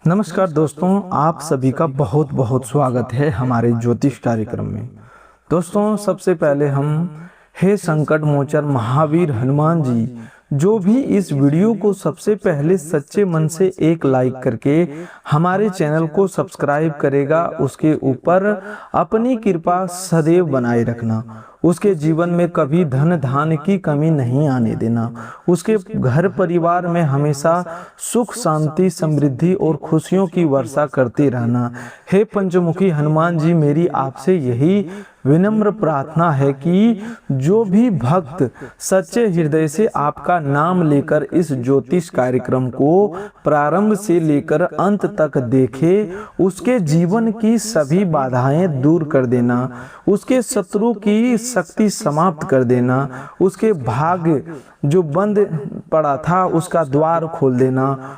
नमस्कार दोस्तों, आप सभी का बहुत बहुत स्वागत है हमारे ज्योतिष कार्यक्रम में। दोस्तों, सबसे पहले हम हे संकट मोचन महावीर हनुमान जी, जो भी इस वीडियो को सबसे पहले सच्चे मन से एक लाइक करके हमारे चैनल को सब्सक्राइब करेगा, उसके ऊपर अपनी कृपा सदैव बनाए रखना। उसके जीवन में कभी धन धान्य की कमी नहीं आने देना। उसके घर परिवार में हमेशा सुख शांति समृद्धि और खुशियों की वर्षा करते रहना। हे पंचमुखी हनुमान जी, मेरी आपसे यही विनम्र प्रार्थना है कि जो भी भक्त सच्चे हृदय से आपका नाम लेकर इस ज्योतिष कार्यक्रम को प्रारंभ से लेकर अंत तक देखे, उसके जीवन की सभी बाधाएं दूर कर देना, उसके शत्रु की शक्ति समाप्त कर देना, उसके भाग्य जो बंद पड़ा था उसका द्वार खोल देना,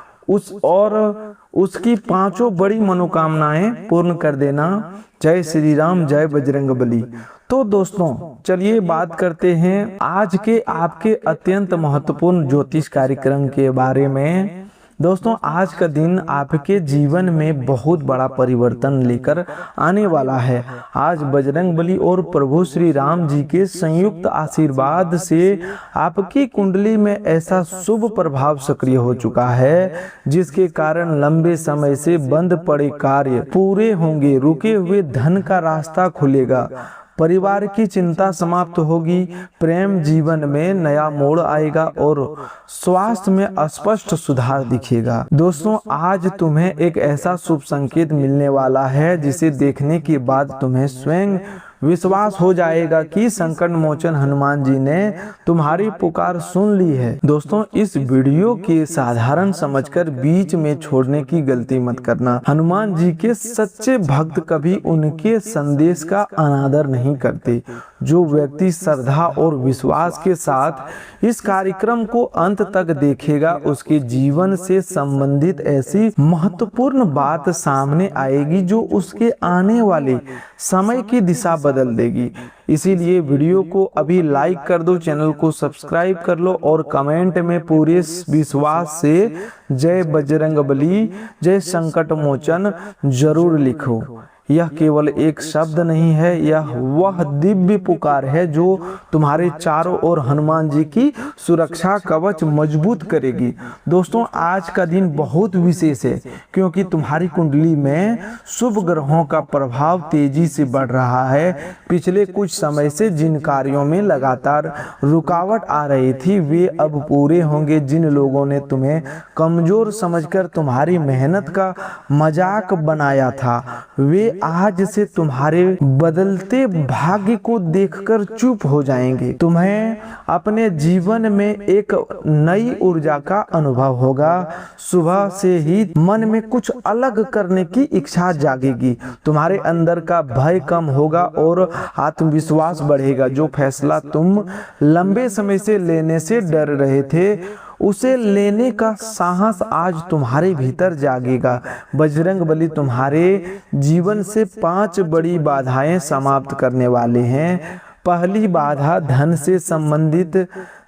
उसकी पांचों बड़ी मनोकामनाएं पूर्ण कर देना। जय श्री राम, जय बजरंगबली। तो दोस्तों, चलिए बात करते हैं आज के आपके अत्यंत महत्वपूर्ण ज्योतिष कार्यक्रम के बारे में। दोस्तों, आज का दिन आपके जीवन में बहुत बड़ा परिवर्तन लेकर आने वाला है। आज बजरंगबली और प्रभु श्री राम जी के संयुक्त आशीर्वाद से आपकी कुंडली में ऐसा शुभ प्रभाव सक्रिय हो चुका है, जिसके कारण लंबे समय से बंद पड़े कार्य पूरे होंगे, रुके हुए धन का रास्ता खुलेगा, परिवार की चिंता समाप्त होगी, प्रेम जीवन में नया मोड़ आएगा और स्वास्थ्य में स्पष्ट सुधार दिखेगा। दोस्तों, आज तुम्हें एक ऐसा शुभ संकेत मिलने वाला है जिसे देखने के बाद तुम्हें स्वयं विश्वास हो जाएगा कि संकट मोचन हनुमान जी ने तुम्हारी पुकार सुन ली है। दोस्तों, इस वीडियो के साधारण समझकर बीच में छोड़ने की गलती मत करना। हनुमान जी के सच्चे भक्त कभी उनके संदेश का अनादर नहीं करते। जो व्यक्ति श्रद्धा और विश्वास के साथ इस कार्यक्रम को अंत तक देखेगा, उसके जीवन से संबंधित ऐसी महत्वपूर्ण बात सामने आएगी जो उसके आने वाले समय की दिशा बदल देगी। इसीलिए वीडियो को अभी लाइक कर दो, चैनल को सब्सक्राइब कर लो और कमेंट में पूरे विश्वास से जय बजरंगबली, जय संकट मोचन जरूर लिखो। यह केवल एक शब्द नहीं है, यह वह दिव्य पुकार है जो तुम्हारे चारों ओर हनुमान जी की सुरक्षा कवच मजबूत करेगी। दोस्तों, आज का दिन बहुत विशेष है क्योंकि तुम्हारी कुंडली में शुभ ग्रहों का प्रभाव तेजी से बढ़ रहा है। पिछले कुछ समय से जिन कार्यों में लगातार रुकावट आ रही थी, वे अब पूरे होंगे। जिन लोगों ने तुम्हें कमजोर समझकर तुम्हारी मेहनत का मजाक बनाया था, वे आज से तुम्हारे बदलते भाग्य को देखकर चुप हो जाएंगे। तुम्हें अपने जीवन में एक नई ऊर्जा का अनुभव होगा। सुबह से ही मन में कुछ अलग करने की इच्छा जागेगी। तुम्हारे अंदर का भय कम होगा और आत्मविश्वास बढ़ेगा। जो फैसला तुम लंबे समय से लेने से डर रहे थे, उसे लेने का साहस आज तुम्हारे भीतर जागेगा। बजरंगबली तुम्हारे जीवन से 5 बड़ी बाधाएं समाप्त करने वाले हैं। पहली बाधा धन से संबंधित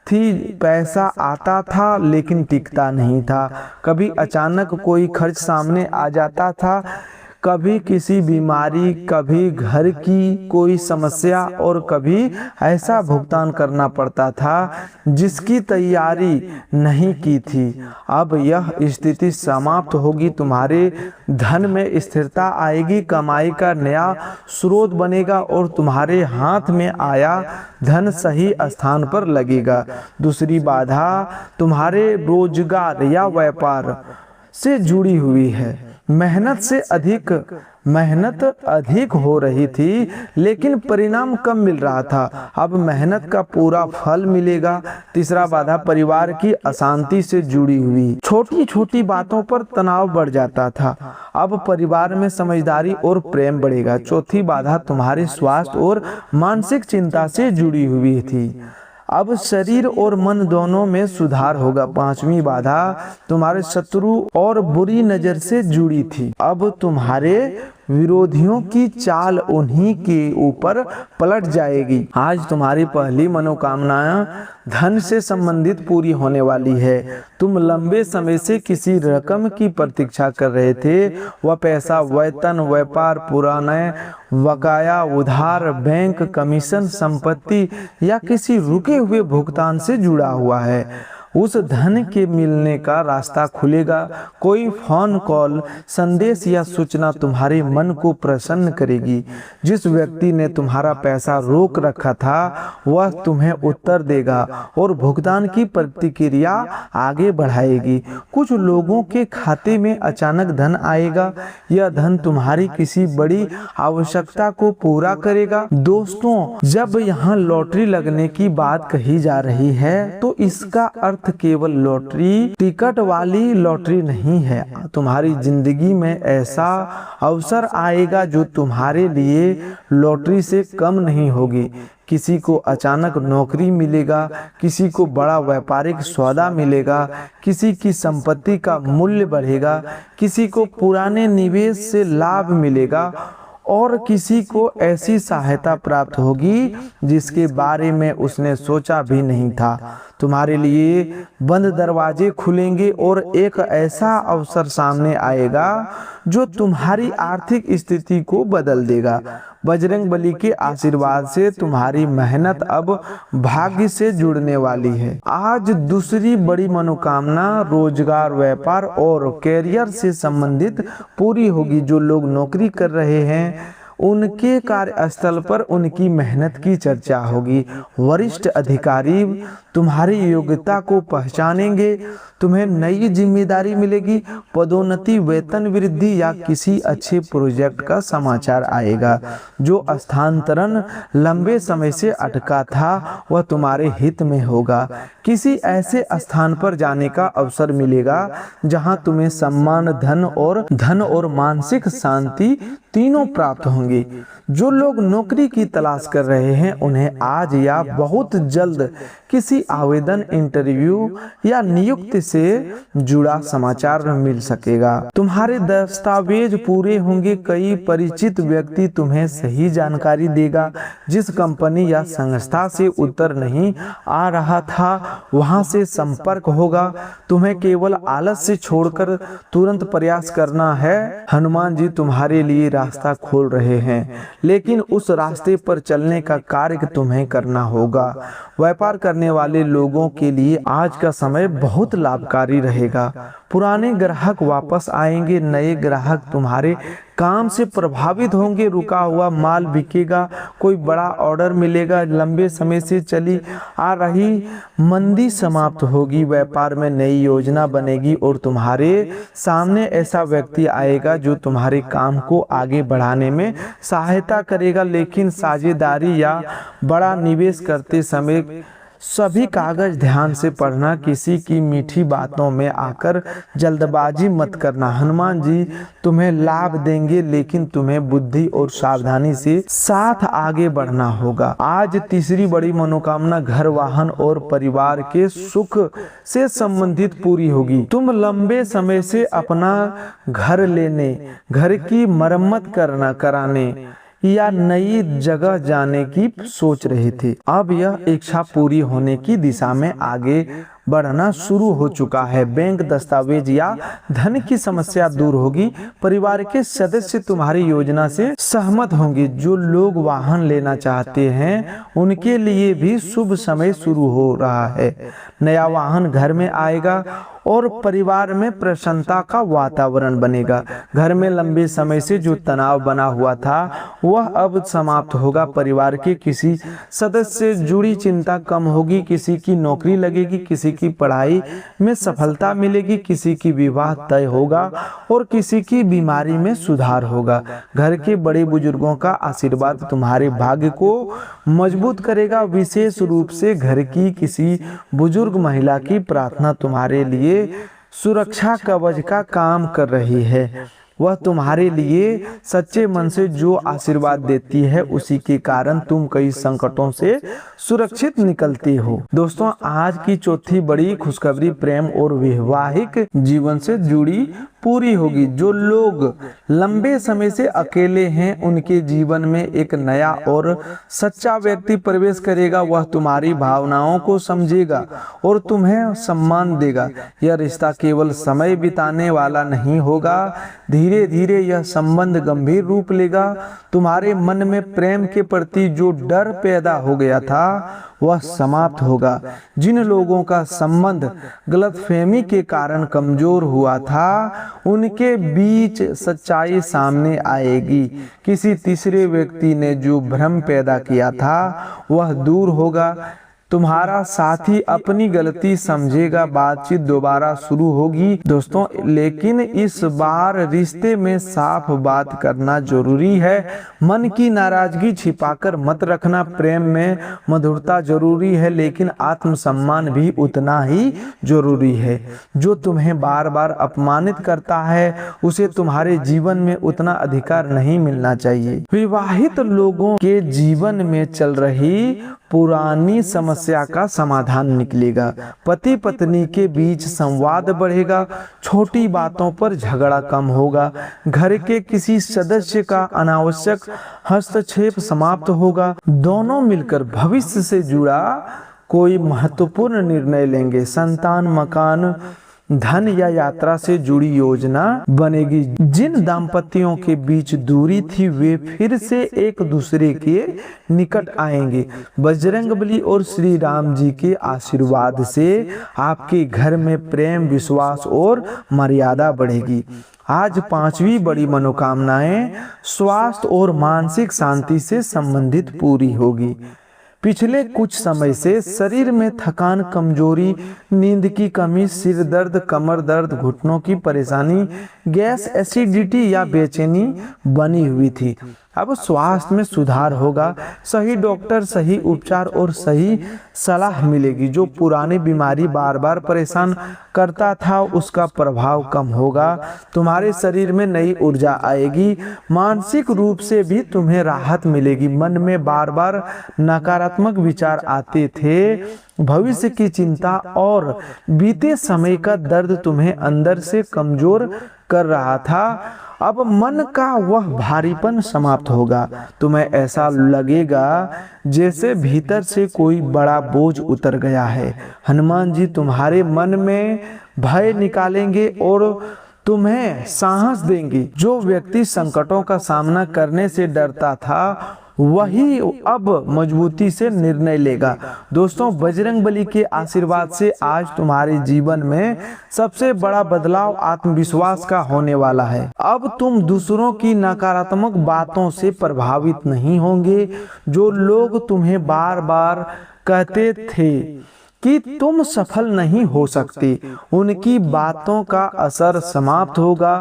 थी। पैसा आता था लेकिन टिकता नहीं था। कभी अचानक कोई खर्च सामने आ जाता था, कभी किसी बीमारी, कभी घर की कोई समस्या और कभी ऐसा भुगतान करना पड़ता था जिसकी तैयारी नहीं की थी। अब यह स्थिति समाप्त होगी। तुम्हारे धन में स्थिरता आएगी, कमाई का नया स्रोत बनेगा और तुम्हारे हाथ में आया धन सही स्थान पर लगेगा। दूसरी बाधा तुम्हारे रोजगार या व्यापार से जुड़ी हुई है। मेहनत अधिक हो रही थी लेकिन परिणाम कम मिल रहा था। अब मेहनत का पूरा फल मिलेगा। तीसरा बाधा परिवार की अशांति से जुड़ी हुई। छोटी छोटी बातों पर तनाव बढ़ जाता था, अब परिवार में समझदारी और प्रेम बढ़ेगा। चौथी बाधा तुम्हारे स्वास्थ्य और मानसिक चिंता से जुड़ी हुई थी। अब शरीर और मन दोनों में सुधार होगा। पांचवी बाधा तुम्हारे शत्रु और बुरी नजर से जुड़ी थी, अब तुम्हारे विरोधियों की चाल उन्हीं के ऊपर पलट जाएगी। आज तुम्हारी पहली मनोकामना धन से संबंधित पूरी होने वाली है। तुम लंबे समय से किसी रकम की प्रतीक्षा कर रहे थे, वह पैसा वेतन, व्यापार, पुराने बकाया, उधार, बैंक, कमीशन, संपत्ति या किसी रुके हुए भुगतान से जुड़ा हुआ है। उस धन के मिलने का रास्ता खुलेगा। कोई फोन कॉल, संदेश या सूचना तुम्हारे मन को प्रसन्न करेगी। जिस व्यक्ति ने तुम्हारा पैसा रोक रखा था वह तुम्हें उत्तर देगा और भुगतान की प्रतिक्रिया आगे बढ़ाएगी। कुछ लोगों के खाते में अचानक धन आएगा। यह धन तुम्हारी किसी बड़ी आवश्यकता को पूरा करेगा। दोस्तों, जब यहाँ लॉटरी लगने की बात कही जा रही है तो इसका अर्थ केवल लॉटरी टिकट वाली लॉटरी नहीं है। तुम्हारी जिंदगी में ऐसा अवसर आएगा जो तुम्हारे लिए लॉटरी से कम नहीं होगी। किसी को अचानक नौकरी मिलेगा, किसी को बड़ा व्यापारिक सौदा मिलेगा, किसी की संपत्ति का मूल्य बढ़ेगा, किसी को पुराने निवेश से लाभ मिलेगा और किसी को ऐसी सहायता प्राप्त होगी जिसके बारे में उसने सोचा भी नहीं था। तुम्हारे लिए बंद दरवाजे खुलेंगे और एक ऐसा अवसर सामने आएगा जो तुम्हारी आर्थिक स्थिति को बदल देगा। बजरंग बली के आशीर्वाद से तुम्हारी मेहनत अब भाग्य से जुड़ने वाली है। आज दूसरी बड़ी मनोकामना रोजगार, व्यापार और कैरियर से संबंधित पूरी होगी। जो लोग नौकरी कर रहे हैं उनके कार्यस्थल पर उनकी मेहनत की चर्चा होगी। वरिष्ठ अधिकारी तुम्हारी योग्यता को पहचानेंगे। तुम्हें नई जिम्मेदारी मिलेगी, पदोन्नति, वेतन वृद्धि या किसी अच्छे प्रोजेक्ट का समाचार आएगा। जो स्थानांतरण लंबे समय से अटका था वह तुम्हारे हित में होगा। किसी ऐसे स्थान पर जाने का अवसर मिलेगा जहां तुम्हें सम्मान, धन और मानसिक शांति तीनों प्राप्त होंगे। जो लोग नौकरी की तलाश कर रहे हैं उन्हें आज या बहुत जल्द किसी आवेदन, इंटरव्यू या नियुक्ति से जुड़ा समाचार मिल सकेगा। तुम्हारे दस्तावेज पूरे होंगे। कई परिचित व्यक्ति तुम्हें सही जानकारी देगा। जिस कंपनी या संस्था से उत्तर नहीं आ रहा था वहां से संपर्क होगा। तुम्हें केवल आलस से छोड़कर तुरंत प्रयास करना है। हनुमान जी तुम्हारे लिए रास्ता खोल रहे हैं, लेकिन उस रास्ते पर चलने का कार्य तुम्हें करना होगा। व्यापार करने वाले लोगों के लिए आज का समय बहुत लाभकारी रहेगा। पुराने ग्राहक वापस आएंगे, नए ग्राहक तुम्हारे काम से प्रभावित होंगे। रुका हुआ माल बिकेगा, कोई बड़ा ऑर्डर मिलेगा। लंबे समय से चली आ रही मंदी समाप्त होगी। व्यापार में नई योजना बनेगी और तुम्हारे सामने ऐसा व्यक्ति आएगा जो तुम्हारे काम को आगे बढ़ाने में सहायता करेगा। लेकिन साझेदारी या बड़ा निवेश करते समय सभी कागज ध्यान से पढ़ना। किसी की मीठी बातों में आकर जल्दबाजी मत करना। हनुमान जी तुम्हें लाभ देंगे, लेकिन तुम्हें बुद्धि और सावधानी से साथ आगे बढ़ना होगा। आज तीसरी बड़ी मनोकामना घर, वाहन और परिवार के सुख से संबंधित पूरी होगी। तुम लंबे समय से अपना घर लेने, घर की मरम्मत कराने या नई जगह जाने की सोच रहे थे। अब यह इच्छा पूरी होने की दिशा में आगे बढ़ना शुरू हो चुका है। बैंक, दस्तावेज या धन की समस्या दूर होगी। परिवार के सदस्य तुम्हारी योजना से सहमत होंगे। जो लोग वाहन लेना चाहते हैं उनके लिए भी शुभ समय शुरू हो रहा है। नया वाहन घर में आएगा और परिवार में प्रसन्नता का वातावरण बनेगा। घर में लंबे समय से जो तनाव बना हुआ था वह अब समाप्त होगा। परिवार के किसी सदस्य से जुड़ी चिंता कम होगी। किसी की नौकरी लगेगी, किसी की पढ़ाई में सफलता मिलेगी, किसी की विवाह तय होगा और किसी की बीमारी में सुधार होगा। घर के बड़े बुजुर्गों का आशीर्वाद तुम्हारे भाग्य को मजबूत करेगा। विशेष रूप से घर की किसी बुजुर्ग महिला की प्रार्थना तुम्हारे लिए सुरक्षा कवच का काम कर रही है। वह तुम्हारे लिए सच्चे मन से जो आशीर्वाद देती है उसी के कारण तुम कई संकटों से सुरक्षित निकलते हो। दोस्तों, आज की चौथी बड़ी खुशखबरी प्रेम और वैवाहिक जीवन से जुड़ी पूरी होगी। जो लोग लंबे समय से अकेले हैं उनके जीवन में एक नया और सच्चा व्यक्ति प्रवेश करेगा। वह तुम्हारी भावनाओं को समझेगा और तुम्हें सम्मान देगा। यह रिश्ता केवल समय बिताने वाला नहीं होगा, धीरे धीरे यह संबंध गंभीर रूप लेगा। तुम्हारे मन में प्रेम के प्रति जो डर पैदा हो गया था वह समाप्त होगा। जिन लोगों का संबंध गलतफहमी के कारण कमजोर हुआ था उनके बीच सच्चाई सामने आएगी। किसी तीसरे व्यक्ति ने जो भ्रम पैदा किया था वह दूर होगा। तुम्हारा साथी अपनी गलती समझेगा, बातचीत दोबारा शुरू होगी। दोस्तों, लेकिन इस बार रिश्ते में साफ बात करना जरूरी है। मन की नाराजगी छिपाकर मत रखना। प्रेम में मधुरता जरूरी है लेकिन आत्मसम्मान भी उतना ही जरूरी है। जो तुम्हें बार बार अपमानित करता है उसे तुम्हारे जीवन में उतना अधिकार नहीं मिलना चाहिए। विवाहित लोगों के जीवन में चल रही पुरानी समस्या का समाधान निकलेगा। पति पत्नी के बीच संवाद बढ़ेगा, छोटी बातों पर झगड़ा कम होगा, घर के किसी सदस्य का अनावश्यक हस्तक्षेप समाप्त होगा। दोनों मिलकर भविष्य से जुड़ा कोई महत्वपूर्ण निर्णय लेंगे। संतान, मकान, धन या यात्रा से जुड़ी योजना बनेगी। जिन दाम्पत्यों के बीच दूरी थी वे फिर से एक दूसरे के निकट आएंगे। बजरंगबली और श्री राम जी के आशीर्वाद से आपके घर में प्रेम, विश्वास और मर्यादा बढ़ेगी। आज पांचवी बड़ी मनोकामनाएं स्वास्थ्य और मानसिक शांति से संबंधित पूरी होगी। पिछले कुछ समय से शरीर में थकान, कमजोरी, नींद की कमी, सिर दर्द, कमर दर्द, घुटनों की परेशानी, गैस, एसिडिटी या बेचैनी बनी हुई थी। अब स्वास्थ्य में सुधार होगा। सही डॉक्टर, सही उपचार और सही सलाह मिलेगी। जो पुरानी बीमारी बार बार परेशान करता था उसका प्रभाव कम होगा। तुम्हारे शरीर में नई ऊर्जा आएगी। मानसिक रूप से भी तुम्हें राहत मिलेगी। मन में बार बार नकारात्मक विचार आते थे, भविष्य की चिंता और बीते समय का दर्द तुम्हें अंदर से कमजोर कर रहा था। अब मन का वह भारीपन समाप्त होगा। तुम्हें ऐसा लगेगा जैसे भीतर से कोई बड़ा बोझ उतर गया है। हनुमान जी तुम्हारे मन में भय निकालेंगे और तुम्हें साहस देंगे। जो व्यक्ति संकटों का सामना करने से डरता था वही अब मजबूती से निर्णय लेगा। दोस्तों, बजरंगबली के आशीर्वाद से आज तुम्हारे जीवन में सबसे बड़ा बदलाव आत्मविश्वास का होने वाला है। अब तुम दूसरों की नकारात्मक बातों से प्रभावित नहीं होंगे। जो लोग तुम्हें बार बार कहते थे कि तुम सफल नहीं हो सकते, उनकी बातों का असर समाप्त होगा।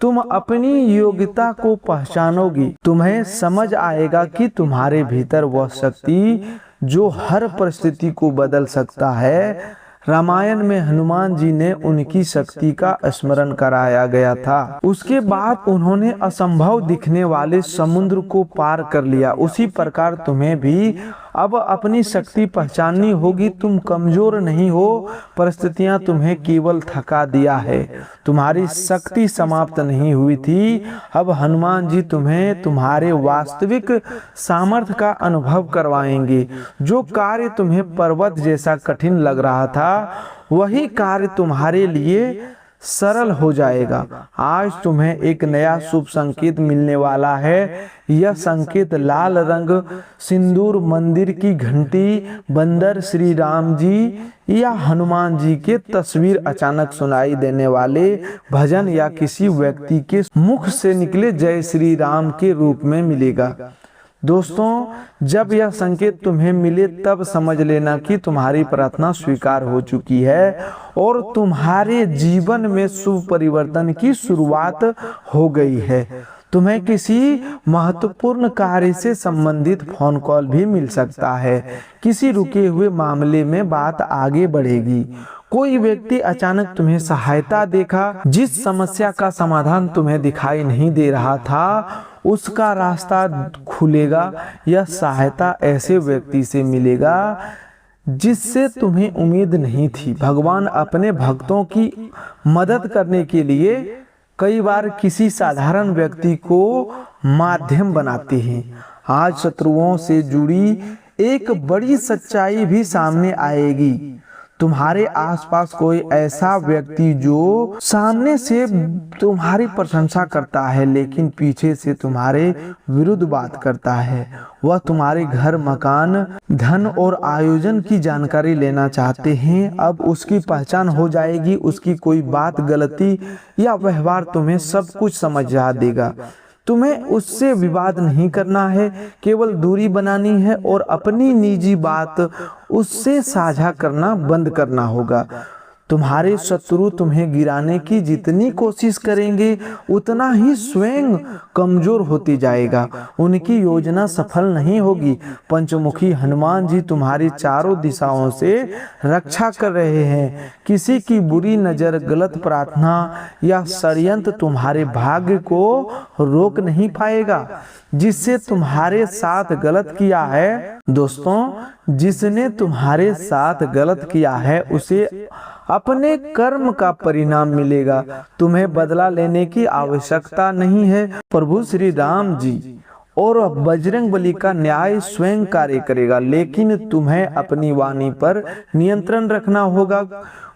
तुम अपनी योग्यता को पहचानोगी। तुम्हें समझ आएगा कि तुम्हारे भीतर वह शक्ति जो हर परिस्थिति को बदल सकता है। रामायण में हनुमान जी ने उनकी शक्ति का स्मरण कराया गया था। उसके बाद उन्होंने असंभव दिखने वाले समुद्र को पार कर लिया। उसी प्रकार तुम्हें भी अब अपनी शक्ति पहचाननी होगी। तुम कमजोर नहीं हो, परिस्थितियां तुम्हें केवल थका दिया है। तुम्हारी शक्ति समाप्त नहीं हुई थी। अब हनुमान जी तुम्हें तुम्हारे वास्तविक सामर्थ्य का अनुभव करवाएंगे। जो कार्य तुम्हें पर्वत जैसा कठिन लग रहा था वही कार्य तुम्हारे लिए सरल हो जाएगा। आज तुम्हें एक नया शुभ संकेत मिलने वाला है। यह संकेत लाल रंग, सिंदूर, मंदिर की घंटी, बंदर, श्री राम जी या हनुमान जी के तस्वीर, अचानक सुनाई देने वाले भजन या किसी व्यक्ति के मुख से निकले जय श्री राम के रूप में मिलेगा। दोस्तों, जब यह संकेत तुम्हें मिले तब समझ लेना कि तुम्हारी प्रार्थना स्वीकार हो चुकी है और तुम्हारे जीवन में शुभ परिवर्तन की शुरुआत हो गई है। तुम्हें किसी महत्वपूर्ण कार्य से संबंधित फोन कॉल भी मिल सकता है। किसी रुके हुए मामले में बात आगे बढ़ेगी। कोई व्यक्ति अचानक तुम्हें सहायता देखा, जिस समस्या का समाधान तुम्हें दिखाई नहीं दे रहा था उसका रास्ता खुलेगा। यह सहायता ऐसे व्यक्ति से मिलेगा जिससे तुम्हें उम्मीद नहीं थी। भगवान अपने भक्तों की मदद करने के लिए कई बार किसी साधारण व्यक्ति को माध्यम बनाते हैं। आज शत्रुओं से जुड़ी एक बड़ी सच्चाई भी सामने आएगी। तुम्हारे आसपास कोई ऐसा व्यक्ति जो सामने से तुम्हारी प्रशंसा करता है लेकिन पीछे से तुम्हारे विरुद्ध बात करता है। वह तुम्हारे घर, मकान, धन और आयोजन की जानकारी लेना चाहते हैं। अब उसकी पहचान हो जाएगी, उसकी कोई बात, गलती या व्यवहार तुम्हें सब कुछ समझा देगा। तुम्हें उससे विवाद नहीं करना है, केवल दूरी बनानी है और अपनी निजी बात उससे साझा करना बंद करना होगा। तुम्हारे शत्रु तुम्हें गिराने की जितनी कोशिश करेंगे उतना ही स्वयं कमजोर होती जाएगा। उनकी योजना सफल नहीं होगी। पंचमुखी हनुमान जी तुम्हारी चारों दिशाओं से रक्षा कर रहे हैं। किसी की बुरी नजर, गलत प्रार्थना या षड्यंत्र तुम्हारे भाग्य को रोक नहीं पाएगा। जिससे तुम्हारे साथ गलत किया है, दोस्तों, जिसने तुम्हारे साथ गलत किया है उसे अपने कर्म का परिणाम मिलेगा। तुम्हें बदला लेने की आवश्यकता नहीं है। प्रभु श्री राम जी और बजरंगबली का न्याय स्वयं कार्य करेगा, लेकिन तुम्हें अपनी वाणी पर नियंत्रण रखना होगा।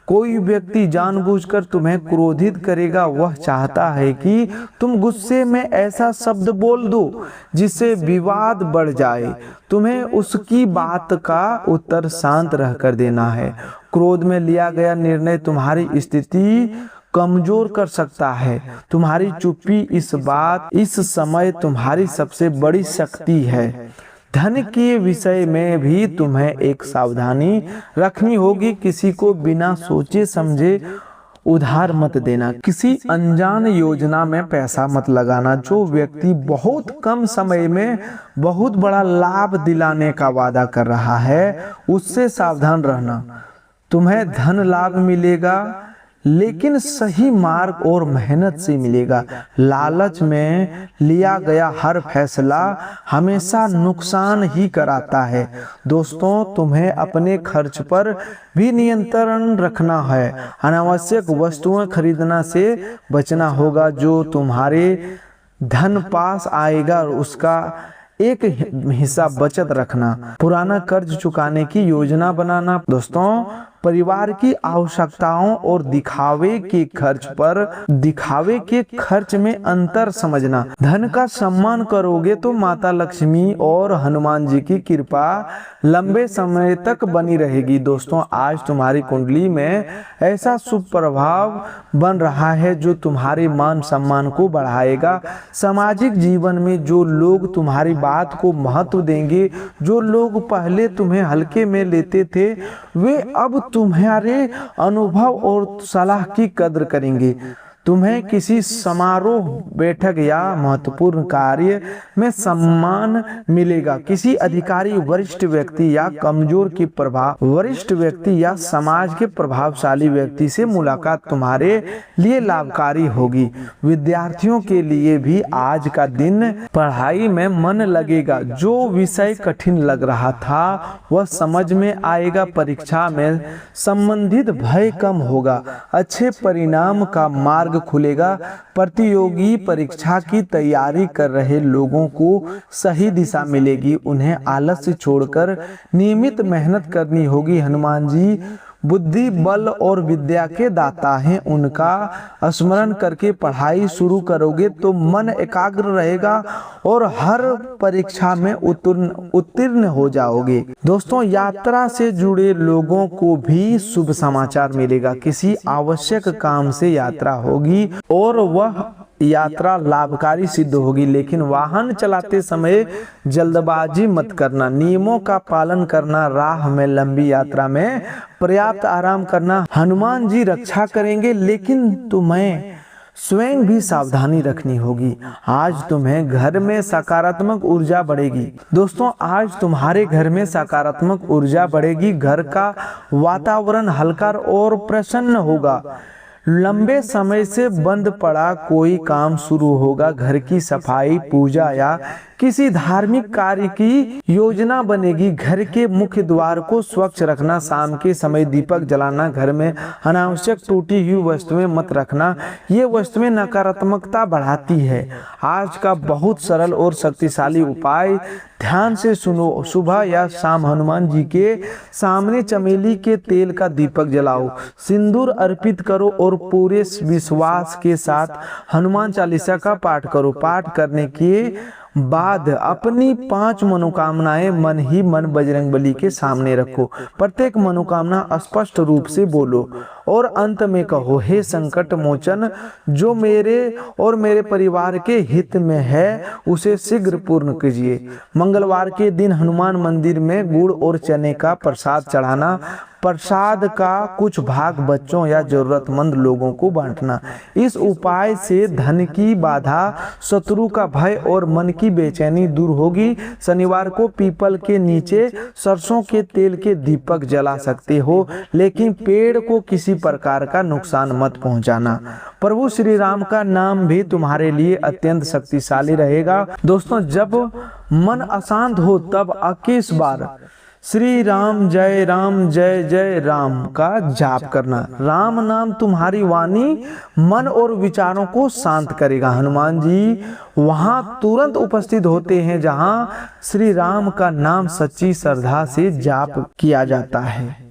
कोई व्यक्ति जानबूझकर तुम्हें क्रोधित करेगा। वह चाहता है कि तुम गुस्से में ऐसा शब्द बोल दो जिससे विवाद बढ़ जाए। तुम्हें उसकी बात का उत्तर शांत रहकर देना है। क्रोध में लिया गया निर्णय तुम्हारी स्थिति कमजोर कर सकता है। तुम्हारी चुप्पी इस समय तुम्हारी सबसे बड़ी शक्ति है। धन के विषय में भी तुम्हें एक सावधानी रखनी होगी। किसी को बिना सोचे समझे उधार मत देना। किसी अनजान योजना में पैसा मत लगाना। जो व्यक्ति बहुत कम समय में बहुत बड़ा लाभ दिलाने का वादा कर रहा है उससे सावधान रहना। तुम्हें धन लाभ मिलेगा लेकिन सही मार्ग और मेहनत से मिलेगा। लालच में लिया गया हर फैसला हमेशा नुकसान ही कराता है। दोस्तों, तुम्हें अपने खर्च पर भी नियंत्रण रखना है। अनावश्यक वस्तुएं खरीदना से बचना होगा। जो तुम्हारे धन पास आएगा उसका एक हिस्सा बचत रखना। पुराना कर्ज चुकाने की योजना बनाना। दोस्तों, परिवार की आवश्यकताओं और दिखावे के खर्च में अंतर समझना। धन का सम्मान करोगे तो माता लक्ष्मी और हनुमान जी की कृपा लंबे समय तक बनी रहेगी। दोस्तों, आज तुम्हारी कुंडली में ऐसा शुभ प्रभाव बन रहा है जो तुम्हारे मान सम्मान को बढ़ाएगा। सामाजिक जीवन में जो लोग तुम्हारी बात को महत्व देंगे, जो लोग पहले तुम्हें हल्के में लेते थे, वे अब तुम्हारे अनुभव और सलाह की कद्र करेंगे। तुम्हें किसी समारोह, बैठक या महत्वपूर्ण कार्य में सम्मान मिलेगा। किसी अधिकारी, वरिष्ठ व्यक्ति या समाज के प्रभावशाली व्यक्ति से मुलाकात तुम्हारे लिए लाभकारी होगी। विद्यार्थियों के लिए भी आज का दिन पढ़ाई में मन लगेगा। जो विषय कठिन लग रहा था वह समझ में आएगा। परीक्षा में संबंधित भय कम होगा। अच्छे परिणाम का मार्ग खुलेगा। प्रतियोगी परीक्षा की तैयारी कर रहे लोगों को सही दिशा मिलेगी। उन्हें आलस्य छोड़कर नियमित मेहनत करनी होगी। हनुमान जी बुद्धि, बल और विद्या के दाता हैं। उनका स्मरण करके पढ़ाई शुरू करोगे तो मन एकाग्र रहेगा और हर परीक्षा में उत्तीर्ण हो जाओगे। दोस्तों, यात्रा से जुड़े लोगों को भी शुभ समाचार मिलेगा। किसी आवश्यक काम से यात्रा होगी और वह यात्रा लाभकारी सिद्ध होगी। लेकिन वाहन चलाते समय जल्दबाजी मत करना। नियमों का पालन करना। राह में लंबी यात्रा में पर्याप्त आराम करना। हनुमान जी रक्षा करेंगे लेकिन तुम्हें स्वयं भी सावधानी रखनी होगी। आज तुम्हें घर में सकारात्मक ऊर्जा बढ़ेगी। दोस्तों, आज तुम्हारे घर में सकारात्मक ऊर्जा बढ़ेगी। घर का वातावरण हल्का और प्रसन्न होगा। लंबे समय से बंद पड़ा कोई काम शुरू होगा। घर की सफाई, पूजा या किसी धार्मिक कार्य की योजना बनेगी। घर के मुख्य द्वार को स्वच्छ रखना, शाम के समय दीपक जलाना, घर में अनावश्यक टूटी हुई वस्तुएं मत रखना। ये वस्तुएं नकारात्मकता बढ़ाती है। आज का बहुत सरल और शक्तिशाली उपाय, ध्यान से सुनो। सुबह या शाम हनुमान जी के सामने चमेली के तेल का दीपक जलाओ, सिंदूर अर्पित करो और पूरे विश्वास के साथ हनुमान चालीसा का पाठ करो। पाठ करने के बाद अपनी 5 मनोकामनाएं मन ही मन बजरंगबली के सामने रखो। प्रत्येक मनोकामना स्पष्ट रूप से बोलो और अंत में कहो, हे संकट मोचन, जो मेरे और मेरे परिवार के हित में है उसे शीघ्र पूर्ण कीजिए। मंगलवार के दिन हनुमान मंदिर में गुड़ और चने का प्रसाद चढ़ाना। प्रसाद का कुछ भाग बच्चों या जरूरतमंद लोगों को बांटना। इस उपाय से धन की बाधा, शत्रु का भय और मन की बेचैनी दूर होगी। शनिवार को पीपल के नीचे सरसों के तेल के दीपक जला सकते हो, लेकिन पेड़ को किसी प्रकार का नुकसान मत पहुंचाना। प्रभु श्री राम का नाम भी तुम्हारे लिए अत्यंत शक्तिशाली रहेगा। दोस्तों, जब मन अशांत हो तब 21 बार श्री राम जय जय राम का जाप करना। राम नाम तुम्हारी वाणी, मन और विचारों को शांत करेगा। हनुमान जी वहां तुरंत उपस्थित होते हैं जहां श्री राम का नाम सच्ची श्रद्धा से जाप किया जाता है।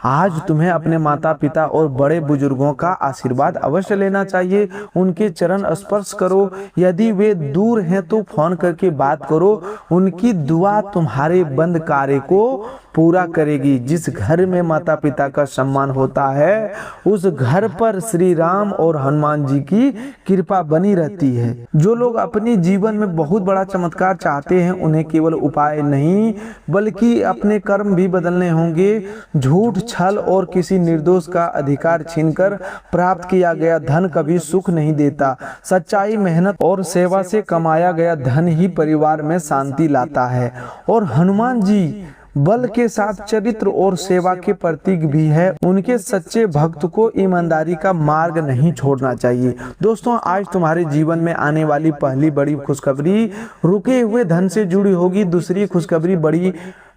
आज तुम्हें अपने माता पिता और बड़े बुजुर्गों का आशीर्वाद अवश्य लेना चाहिए। उनके चरण स्पर्श करो। यदि वे दूर हैं तो फोन करके बात करो। उनकी दुआ तुम्हारे बंद कार्य को पूरा करेगी। जिस घर में माता पिता का सम्मान होता है उस घर पर श्री राम और हनुमान जी की कृपा बनी रहती है। जो लोग अपने जीवन में बहुत बड़ा चमत्कार चाहते हैं उन्हें केवल उपाय नहीं बल्कि अपने कर्म भी बदलने होंगे। झूठ, छल और किसी निर्दोष का अधिकार छीनकर प्राप्त किया गया धन कभी सुख नहीं देता। सच्चाई, मेहनत और सेवा से कमाया गया धन ही परिवार में शांति लाता है। और हनुमान जी बल के साथ चरित्र और सेवा के प्रतीक भी है। उनके सच्चे भक्त को ईमानदारी का मार्ग नहीं छोड़ना चाहिए। दोस्तों, आज तुम्हारे जीवन में आने वाली पहली बड़ी खुशखबरी रुके हुए धन से जुड़ी होगी। दूसरी खुशखबरी बड़ी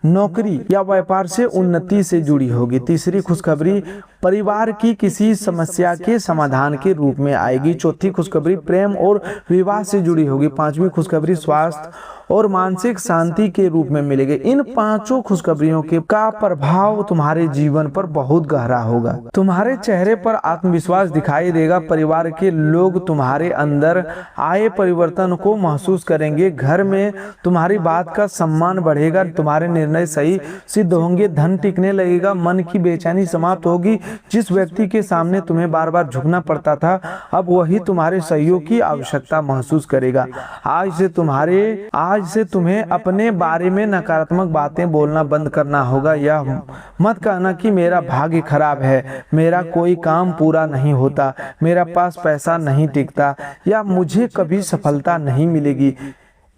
नौकरी या व्यापार से उन्नति से जुड़ी होगी। तीसरी खुशखबरी परिवार की किसी समस्या के समाधान के रूप में आएगी। चौथी खुशखबरी प्रेम और विवाह से जुड़ी होगी। पांचवी खुशखबरी स्वास्थ्य और मानसिक शांति के रूप में मिलेगी। इन 5 खुशखबरियों के का प्रभाव तुम्हारे जीवन पर बहुत गहरा होगा। तुम्हारे चेहरे पर आत्मविश्वास दिखाई देगा। परिवार के लोग तुम्हारे अंदर आए परिवर्तन को महसूस करेंगे। घर में तुम्हारी बात का सम्मान बढ़ेगा। तुम्हारे निर्णय सही सिद्ध होंगे। धन टिकने लगेगा। मन की बेचैनी समाप्त होगी। जिस व्यक्ति के सामने तुम्हें बार बार झुकना पड़ता था अब वही तुम्हारे सहयोग की आवश्यकता महसूस करेगा। आज से तुम्हें अपने बारे में नकारात्मक बातें बोलना बंद करना होगा। यह मत कहना कि मेरा भाग्य खराब है, मेरा कोई काम पूरा नहीं होता, मेरा पास पैसा नहीं टिकता या मुझे कभी सफलता नहीं मिलेगी।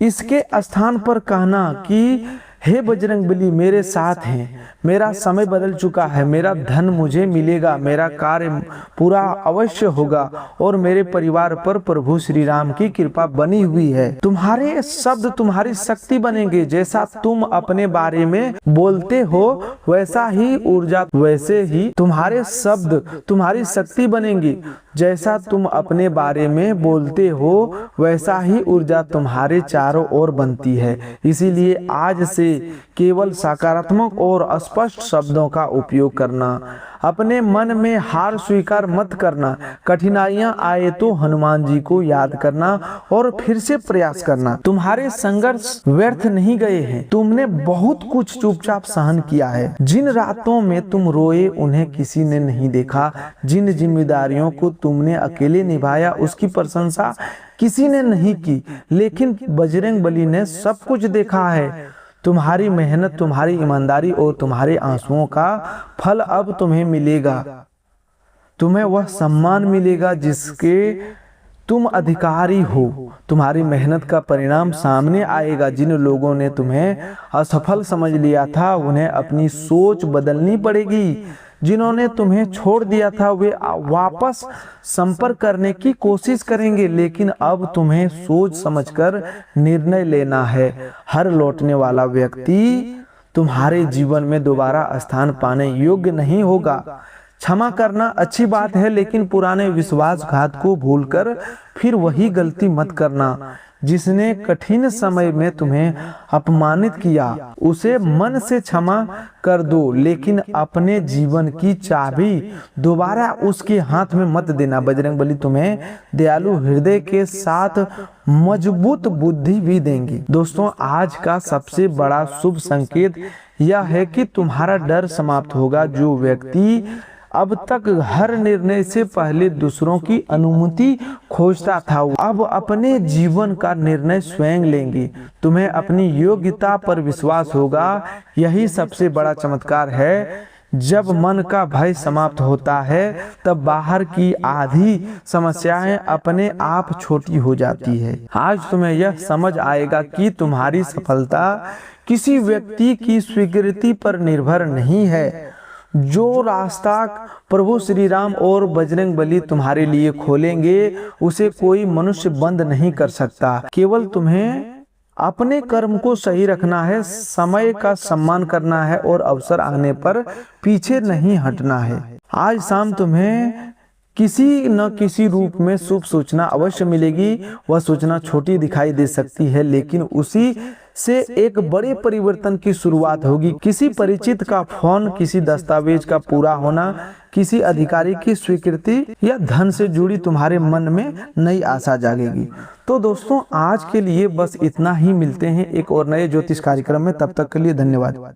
इसके स्थान पर कहना कि हे बजरंगबली मेरे साथ हैं, मेरा समय बदल चुका है, मेरा धन मुझे मिलेगा, मेरा कार्य पूरा अवश्य होगा और मेरे परिवार पर प्रभु श्री राम की कृपा बनी हुई है। तुम्हारे शब्द तुम्हारी शक्ति बनेंगे। जैसा तुम अपने बारे में बोलते हो वैसा ही ऊर्जा, वैसे ही तुम्हारे शब्द तुम्हारी शक्ति बनेंगी। जैसा तुम अपने बारे में बोलते हो वैसा ही ऊर्जा तुम्हारे चारों ओर बनती है। इसीलिए आज से केवल सकारात्मक और स्पष्ट शब्दों का उपयोग करना। अपने मन में हार स्वीकार मत करना। कठिनाइयां आए तो हनुमान जी को याद करना और फिर से प्रयास करना। तुम्हारे संघर्ष व्यर्थ नहीं गए हैं। तुमने बहुत कुछ चुपचाप सहन किया है। जिन रातों में तुम रोए उन्हें किसी ने नहीं देखा। जिन जिम्मेदारियों को तुमने अकेले निभाया उसकी प्रशंसा किसी ने नहीं की, लेकिन बजरंगबली ने सब कुछ देखा है। तुम्हारी मेहनत, तुम्हारी ईमानदारी और तुम्हारे आंसुओं का फल अब तुम्हें मिलेगा। तुम्हें वह सम्मान मिलेगा तुम अधिकारी हो, तुम्हारी मेहनत का परिणाम सामने आएगा। जिन लोगों ने तुम्हें असफल समझ लिया था उन्हें अपनी सोच बदलनी पड़ेगी। जिन्होंने तुम्हें छोड़ दिया था वे वापस संपर्क करने की कोशिश करेंगे, लेकिन अब तुम्हें सोच समझकर निर्णय लेना है। हर लौटने वाला व्यक्ति तुम्हारे जीवन में दोबारा स्थान पाने योग्य नहीं होगा। क्षमा करना अच्छी बात है, लेकिन पुराने विश्वासघात को भूलकर फिर वही गलती मत करना। जिसने कठिन समय में तुम्हें अपमानित किया उसे मन से क्षमा कर दो, लेकिन अपने जीवन की चाबी दोबारा उसके हाथ में मत देना। बजरंगबली तुम्हें दयालु हृदय के साथ मजबूत बुद्धि भी देंगी। दोस्तों, आज का सबसे बड़ा शुभ संकेत यह है कि तुम्हारा डर समाप्त होगा। जो व्यक्ति अब तक हर निर्णय से पहले दूसरों की अनुमति खोजता था, अब अपने जीवन का निर्णय स्वयं लेंगे। तुम्हें अपनी योग्यता पर विश्वास होगा। यही सबसे बड़ा चमत्कार है। जब मन का भय समाप्त होता है तब बाहर की आधी समस्याएं अपने आप छोटी हो जाती है। आज तुम्हें यह समझ आएगा कि तुम्हारी सफलता किसी व्यक्ति की स्वीकृति पर निर्भर नहीं है। जो रास्ता प्रभु श्री राम और बजरंगबली तुम्हारे लिए खोलेंगे उसे कोई मनुष्य बंद नहीं कर सकता। केवल तुम्हें अपने कर्म को सही रखना है, समय का सम्मान करना है और अवसर आने पर पीछे नहीं हटना है। आज शाम तुम्हें किसी न किसी रूप में शुभ सूचना अवश्य मिलेगी। वह सूचना छोटी दिखाई दे सकती है, लेकिन उसी से एक बड़े परिवर्तन की शुरुआत होगी। किसी परिचित का फोन, किसी दस्तावेज का पूरा होना, किसी अधिकारी की स्वीकृति या धन से जुड़ी तुम्हारे मन में नई आशा जागेगी। तो दोस्तों, आज के लिए बस इतना ही। मिलते हैं एक और नए ज्योतिष कार्यक्रम में। तब तक के लिए धन्यवाद।